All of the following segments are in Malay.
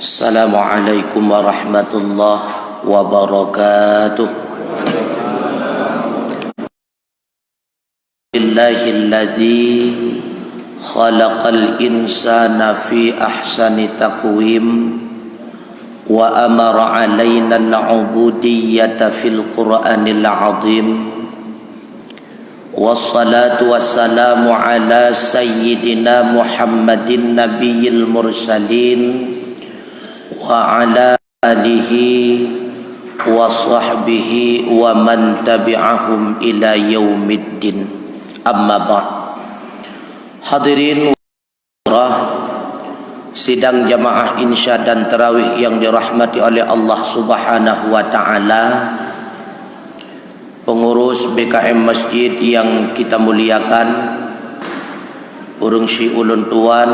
Assalamualaikum warahmatullahi wabarakatuh. Billahilladzi khalaqal insana fi ahsani taqwim wa amara alaina al-ubudiyyata fil Qur'anil azim. Wassalatu wassalamu ala sayyidina Muhammadin nabiyil mursalin wa ala alihi wa sahbihi wa man tabi'ahum ila yaumiddin. Amma ba'd. Hadirin sidang jamaah insya dan tarawih yang dirahmati oleh Allah Subhanahu wa taala, pengurus BKM Masjid yang kita muliakan, urang si ulun tuan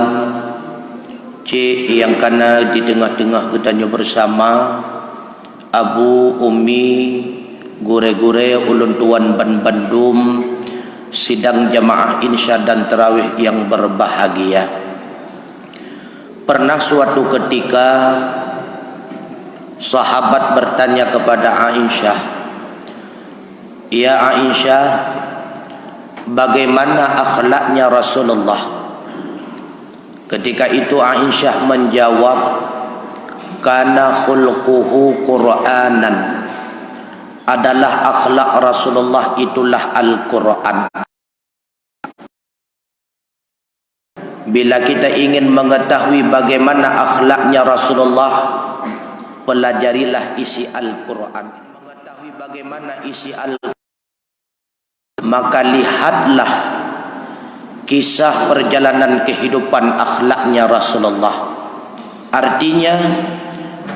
yang kana di tengah-tengah kita bersama, Abu Umi gure-gure ulun tuan Ban Bandung, sidang jamaah insya dan tarawih yang berbahagia. Pernah suatu ketika sahabat bertanya kepada Aisyah, "Ya Aisyah, bagaimana akhlaknya Rasulullah?" Ketika itu Aisyah menjawab, "Kana khulquhu Qur'anan." Adalah akhlak Rasulullah itulah Al-Quran. Bila kita ingin mengetahui bagaimana akhlaknya Rasulullah, pelajarilah isi Al-Quran. Mengetahui bagaimana isi Al-Quran, maka lihatlah kisah perjalanan kehidupan akhlaknya Rasulullah. Artinya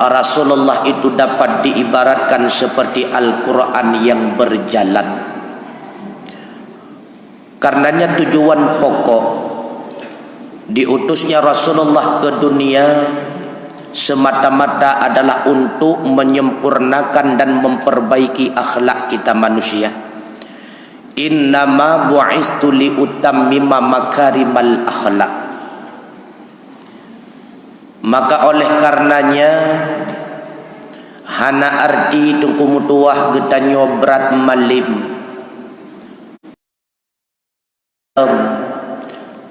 Rasulullah itu dapat diibaratkan seperti Al-Quran yang berjalan. Karenanya tujuan pokok diutusnya Rasulullah ke dunia semata-mata adalah untuk menyempurnakan dan memperbaiki akhlak kita manusia. Innama bu'istu liutammima makarimal akhlak. Maka oleh karenanya hana arti tungku mutuah getanyo berat malim,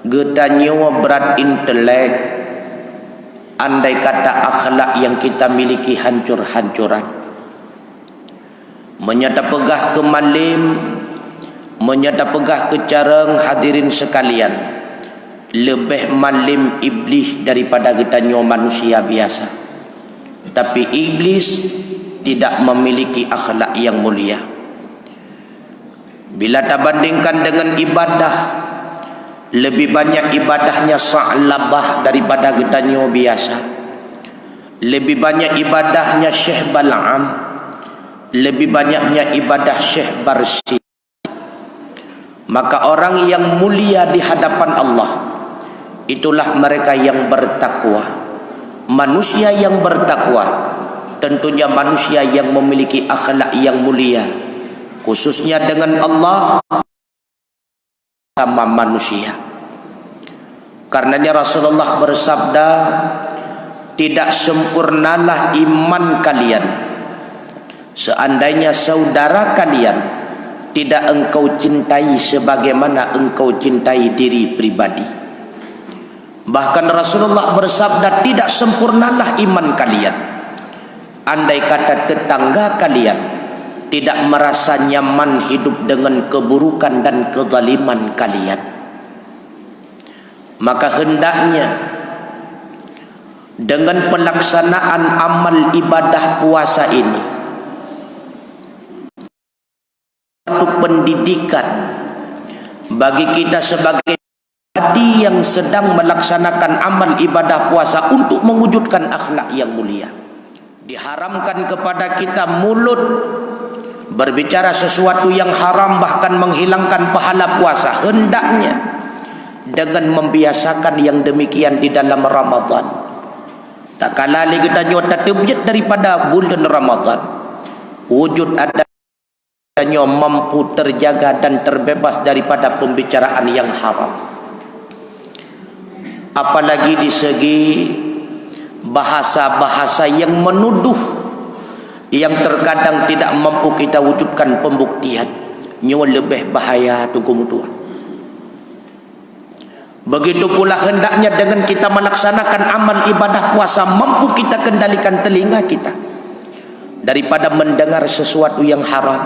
getanyo berat intelek, andai kata akhlak yang kita miliki hancur-hancuran, menyata pegah ke malim, menyata pegah ke careng. Hadirin sekalian, lebih malim iblis daripada getanyo manusia biasa. Tapi iblis tidak memiliki akhlak yang mulia. Bila tak bandingkan dengan ibadah, lebih banyak ibadahnya sa'labah daripada getanyo biasa. Lebih banyak ibadahnya Syekh Bal'am, lebih banyaknya ibadah Syekh Barsi. Maka orang yang mulia di hadapan Allah, itulah mereka yang bertakwa. Manusia yang bertakwa tentunya manusia yang memiliki akhlak yang mulia, khususnya dengan Allah sama manusia. Karenanya Rasulullah bersabda, "Tidak sempurnalah iman kalian seandainya saudara kalian tidak engkau cintai sebagaimana engkau cintai diri pribadi." Bahkan Rasulullah bersabda, "Tidak sempurnalah iman kalian andai kata tetangga kalian tidak merasa nyaman hidup dengan keburukan dan kezaliman kalian." Maka hendaknya dengan pelaksanaan amal ibadah puasa ini, satu pendidikan bagi kita sebagai yang sedang melaksanakan amal ibadah puasa untuk mewujudkan akhlak yang mulia. Diharamkan kepada kita mulut berbicara sesuatu yang haram, bahkan menghilangkan pahala puasa. Hendaknya dengan membiasakan yang demikian di dalam Ramadan. Tak kala lagi kita nyota terjut daripada bulan Ramadan, wujud ada mampu terjaga dan terbebas daripada pembicaraan yang haram. apalagi di segi bahasa-bahasa yang menuduh, yang terkadang tidak mampu kita wujudkan pembuktian, nyo lebih bahaya tunggu mutua. Begitu pula hendaknya dengan kita melaksanakan amal ibadah puasa, mampu kita kendalikan telinga kita daripada mendengar sesuatu yang haram,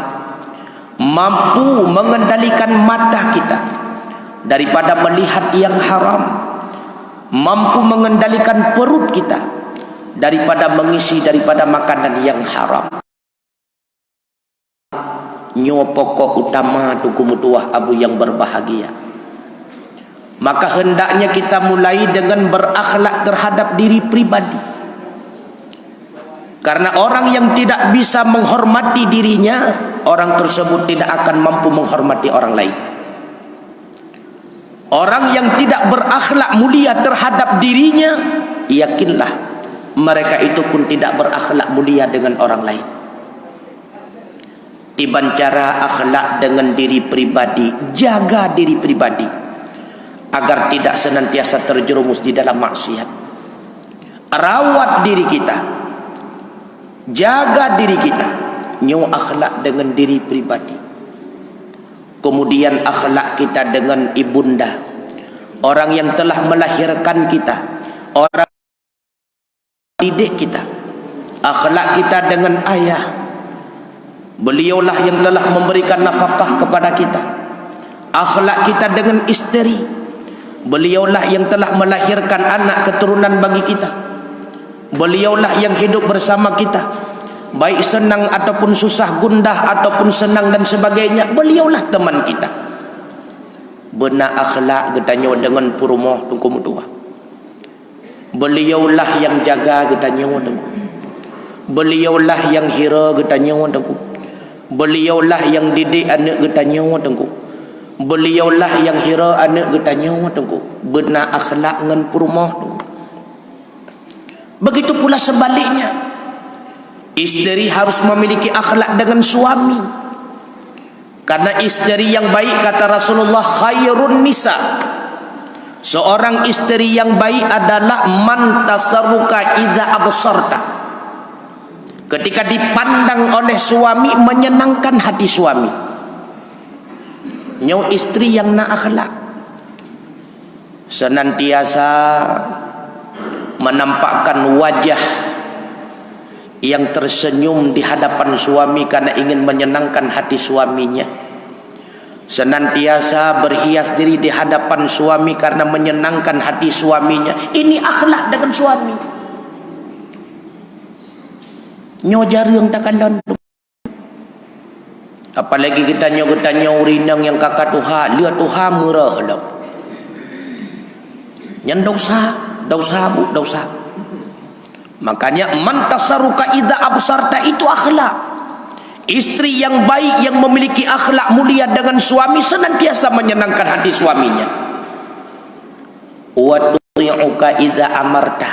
mampu mengendalikan mata kita daripada melihat yang haram, mampu mengendalikan perut kita daripada mengisi daripada makanan yang haram. Nyo pokok utama tunggu mutua abu yang berbahagia. Maka hendaknya kita mulai dengan berakhlak terhadap diri pribadi. Karena orang yang tidak bisa menghormati dirinya, orang tersebut tidak akan mampu menghormati orang lain. Orang yang tidak berakhlak mulia terhadap dirinya, yakinlah mereka itu pun tidak berakhlak mulia dengan orang lain. Tiban cara akhlak dengan diri pribadi, jaga diri pribadi agar tidak senantiasa terjerumus di dalam maksiat. Rawat diri kita, jaga diri kita, nyo akhlak dengan diri pribadi. Kemudian akhlak kita dengan ibunda, orang yang telah melahirkan kita, orang didik kita. Akhlak kita dengan ayah, beliaulah yang telah memberikan nafkah kepada kita. Akhlak kita dengan istri, beliaulah yang telah melahirkan anak keturunan bagi kita. Beliaulah yang hidup bersama kita, baik senang ataupun susah, gundah ataupun senang dan sebagainya, beliaulah teman kita. Benar akhlak katanya dengan purumoh tunggu mutua. Beliaulah yang jaga katanya tunggu. Beliaulah yang hira katanya tunggu. Beliaulah yang didik anak katanya tunggu. Beliaulah yang hira anak getanya tengku. Benar akhlak dengan purmoh tengku. Begitu pula sebaliknya, isteri harus memiliki akhlak dengan suami. Karena isteri yang baik, kata Rasulullah, khairun nisa, seorang isteri yang baik adalah man tasarruka idza absarta, ketika dipandang oleh suami menyenangkan hati suami. Nyo istri yang nak akhlak, senantiasa menampakkan wajah yang tersenyum di hadapan suami karena ingin menyenangkan hati suaminya. Senantiasa berhias diri di hadapan suami karena menyenangkan hati suaminya. Ini akhlak dengan suami. Nyo jarang takkan londo. Apalagi kita nyo urinang yang kakak Tuhan, lihat Tuhan murah lah. Yang dosa bu, dosa. Makanya man tasarruka idza absarta, itu akhlak. Istri yang baik yang memiliki akhlak mulia dengan suami senantiasa menyenangkan hati suaminya. Wa tu'uka idza amarta,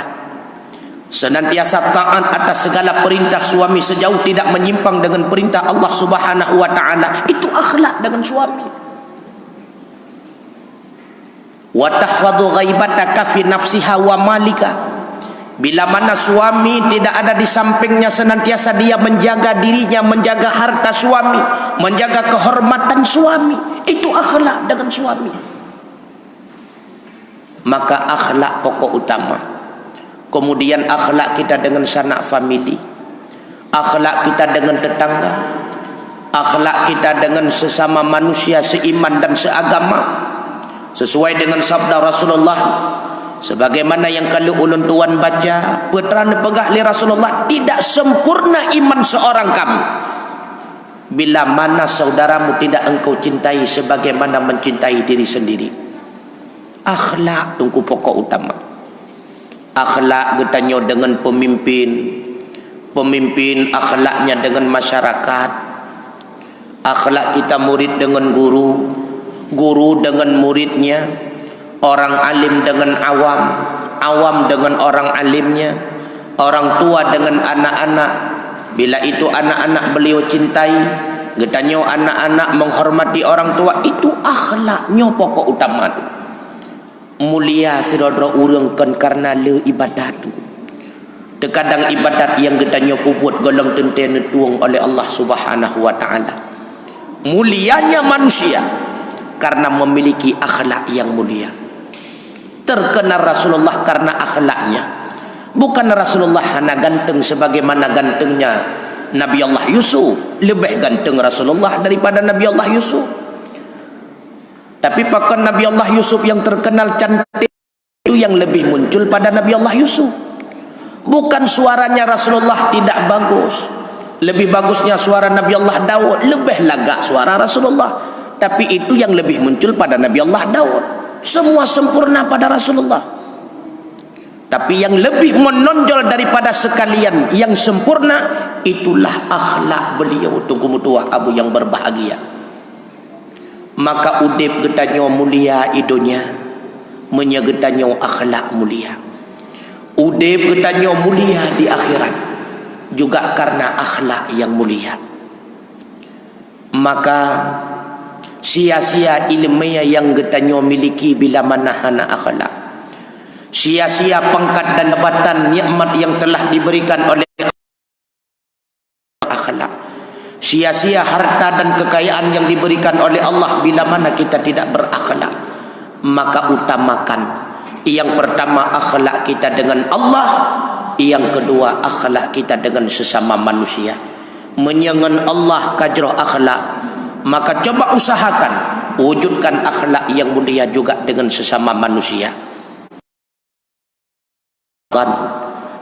senantiasa taat atas segala perintah suami sejauh tidak menyimpang dengan perintah Allah Subhanahu wa taala. Itu akhlak dengan suami. Wa tahfadhu ghaibataka fi nafsiha wa malika, bila mana suami tidak ada di sampingnya, senantiasa dia menjaga dirinya, menjaga harta suami, menjaga kehormatan suami. Itu akhlak dengan suami. Maka akhlak pokok utama. Kemudian akhlak kita dengan sanak famili, akhlak kita dengan tetangga, akhlak kita dengan sesama manusia seiman dan seagama, sesuai dengan sabda Rasulullah, sebagaimana yang kalau ulun tuan baca putrane pegah li Rasulullah, tidak sempurna iman seorang kamu bila mana saudaramu tidak engkau cintai sebagaimana mencintai diri sendiri. Akhlak tunggu pokok utama. Akhlak getanyo dengan pemimpin, pemimpin akhlaknya dengan masyarakat, akhlak kita murid dengan guru, guru dengan muridnya, orang alim dengan awam, awam dengan orang alimnya, orang tua dengan anak-anak. Bila itu anak-anak beliau cintai, getanyo anak-anak menghormati orang tua. Itu akhlaknya pokok utama tu. Mulia sidodro urangkan karena le ibadat. Terkadang ibadat yang kita nyopu buat golong tenten tuang oleh Allah Subhanahu wa taala. Mulianya manusia karena memiliki akhlak yang mulia. Terkenal Rasulullah karena akhlaknya. Bukan Rasulullah hanya ganteng sebagaimana gantengnya Nabi Allah Yusuf. Lebih ganteng Rasulullah daripada Nabi Allah Yusuf. Tapi bahkan Nabi Allah Yusuf yang terkenal cantik itu yang lebih muncul pada Nabi Allah Yusuf. Bukan suaranya Rasulullah tidak bagus. Lebih bagusnya suara Nabi Allah Daud. Lebih lagak suara Rasulullah. Tapi itu yang lebih muncul pada Nabi Allah Daud. Semua sempurna pada Rasulullah. Tapi yang lebih menonjol daripada sekalian yang sempurna, itulah akhlak beliau. Tunggu mutuah abu yang berbahagia. Maka udip getanyo mulia idonya, menyegetanyo akhlak mulia. Udip getanyo mulia di akhirat juga karena akhlak yang mulia. Maka sia-sia ilmiah yang getanyo miliki bila mana hana akhlak. Sia-sia pangkat dan jabatan nikmat yang telah diberikan oleh akhlak. Sia-sia harta dan kekayaan yang diberikan oleh Allah bila mana kita tidak berakhlak. Maka utamakan yang pertama akhlak kita dengan Allah, yang kedua akhlak kita dengan sesama manusia. Menyengen Allah kajroh akhlak, maka coba usahakan wujudkan akhlak yang mulia juga dengan sesama manusia.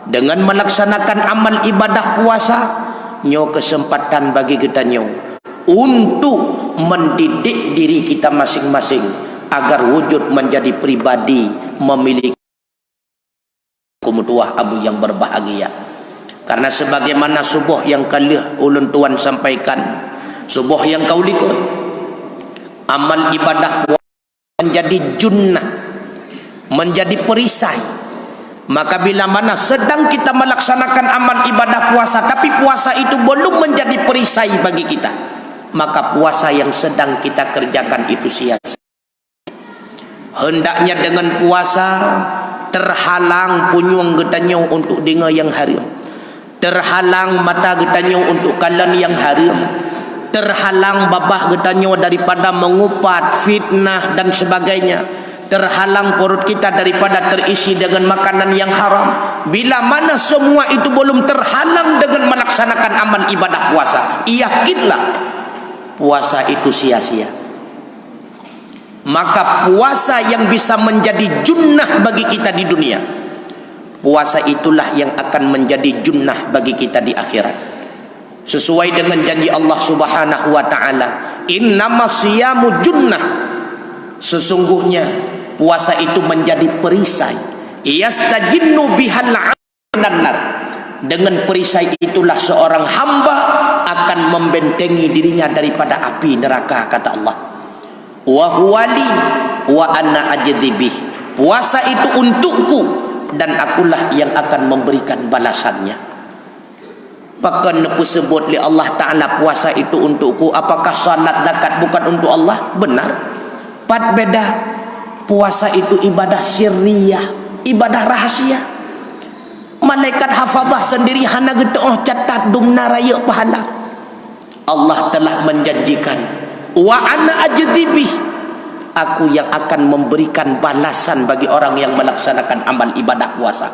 Dengan melaksanakan amal ibadah puasa, nyo kesempatan bagi kita nyo untuk mendidik diri kita masing-masing agar wujud menjadi pribadi memiliki kumutuah abu yang berbahagia. Karena sebagaimana subuh yang kalih ulun tuan sampaikan, subuh yang kau likut, amal ibadah menjadi junnah, menjadi perisai. Maka bila mana sedang kita melaksanakan amal ibadah puasa, tapi puasa itu belum menjadi perisai bagi kita, maka puasa yang sedang kita kerjakan itu sia-sia. Hendaknya dengan puasa terhalang punyung getanyo untuk dengar yang haram, terhalang mata getanyo untuk kalan yang haram, terhalang babah getanyo daripada mengupat fitnah dan sebagainya, terhalang perut kita daripada terisi dengan makanan yang haram. Bila mana semua itu belum terhalang dengan melaksanakan amal ibadah puasa, yakinlah puasa itu sia-sia. Maka puasa yang bisa menjadi junnah bagi kita di dunia, puasa itulah yang akan menjadi junnah bagi kita di akhirat. Sesuai dengan janji Allah Subhanahu wa taala, innamas siyamu junnah. Sesungguhnya puasa itu menjadi perisai. Yastajinnu bihal 'anan nar. Dengan perisai itulah seorang hamba akan membentengi dirinya daripada api neraka, kata Allah. Wa huwali wa ana ajdibih. Puasa itu untukku dan akulah yang akan memberikan balasannya. Pakan sebut li Allah Ta'ala puasa itu untukku. Apakah salat zakat bukan untuk Allah? Benar. Pat beda. Puasa itu ibadah sirriyah, ibadah rahasia. Malaikat hafazah sendiri hana getah catat dumna raya pahala. Allah telah menjanjikan, wa ana ajdibih, aku yang akan memberikan balasan bagi orang yang melaksanakan amal ibadah puasa.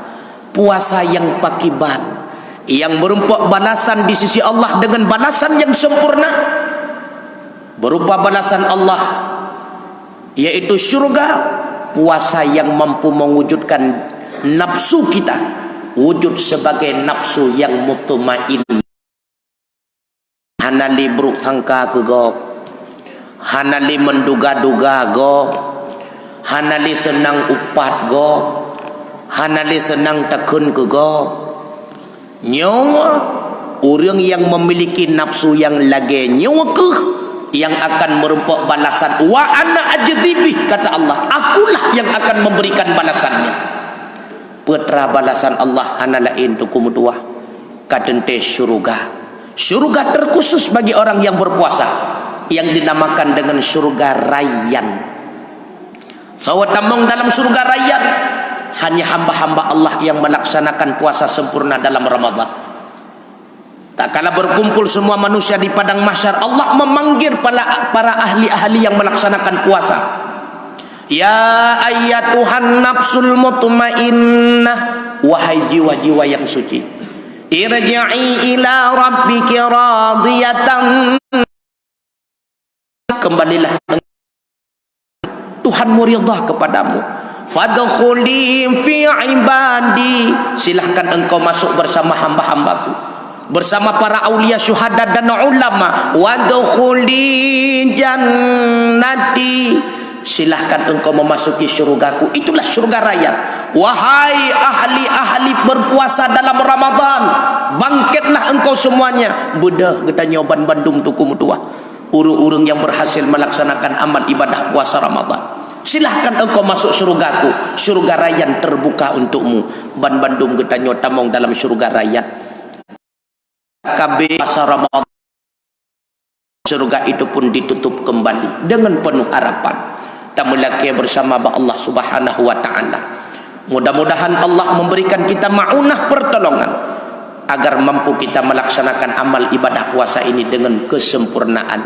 Puasa yang pakiban, yang berupa balasan di sisi Allah dengan balasan yang sempurna, berupa balasan Allah yaitu syurga. Puasa yang mampu mewujudkan nafsu kita wujud sebagai nafsu yang mutmain. Hanali buruk sangka ke go, hanali menduga-duga go, hanali senang upat go, hanali senang takun ke go. Nyawa orang yang memiliki nafsu yang lagi nyawa ke yang akan merumpuk balasan. Wa ana ajdibih, kata Allah, akulah yang akan memberikan balasannya. Putra balasan Allah hana lain tu kumutuah kadente syurga. Syurga terkhusus bagi orang yang berpuasa yang dinamakan dengan syurga Rayyan. Sawa tamong dalam syurga Rayyan hanya hamba-hamba Allah yang melaksanakan puasa sempurna dalam Ramadan. Tak kala berkumpul semua manusia di padang mahsyar, Allah memanggil para ahli-ahli yang melaksanakan puasa. Ya ayyatuhan nafsul mutmainnah, wahai jiwa-jiwa yang suci, irji'i ila rabbiki radiyatan, kembalilah Tuhanmu ridha kepadamu. Fadkhuli fi ibadi, silahkan engkau masuk bersama hamba-hambaku, bersama para aulia, syuhada dan ulama. Wadkhuli jannati, silahkan engkau memasuki syurgaku. Itulah syurga raya. Wahai ahli-ahli berpuasa dalam Ramadan, bangkitlah engkau semuanya. Buddha kita nyoban Bandung tuku mutua, urung-urung yang berhasil melaksanakan amal ibadah puasa Ramadan. Silahkan engkau masuk syurgaku. Syurga raya terbuka untukmu. Ban Bandung kita nyotamong dalam syurga raya. KB puasa Ramadan, surga itu pun ditutup kembali dengan penuh harapan. Tamulaki bersama Allah Subhanahu wa taala. Mudah-mudahan Allah memberikan kita ma'unah pertolongan agar mampu kita melaksanakan amal ibadah puasa ini dengan kesempurnaan.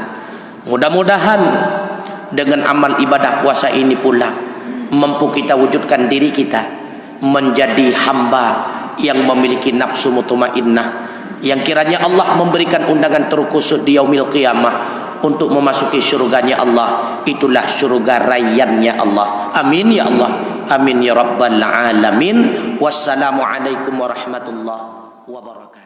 Mudah-mudahan dengan amal ibadah puasa ini pula mampu kita wujudkan diri kita menjadi hamba yang memiliki nafsu mutmainnah, yang kiranya Allah memberikan undangan terkhusus di yaumil qiyamah untuk memasuki syurganya Allah. Itulah syurga rayyannya Allah. Amin ya Allah, amin ya rabbal alamin. Wassalamualaikum warahmatullahi wabarakatuh.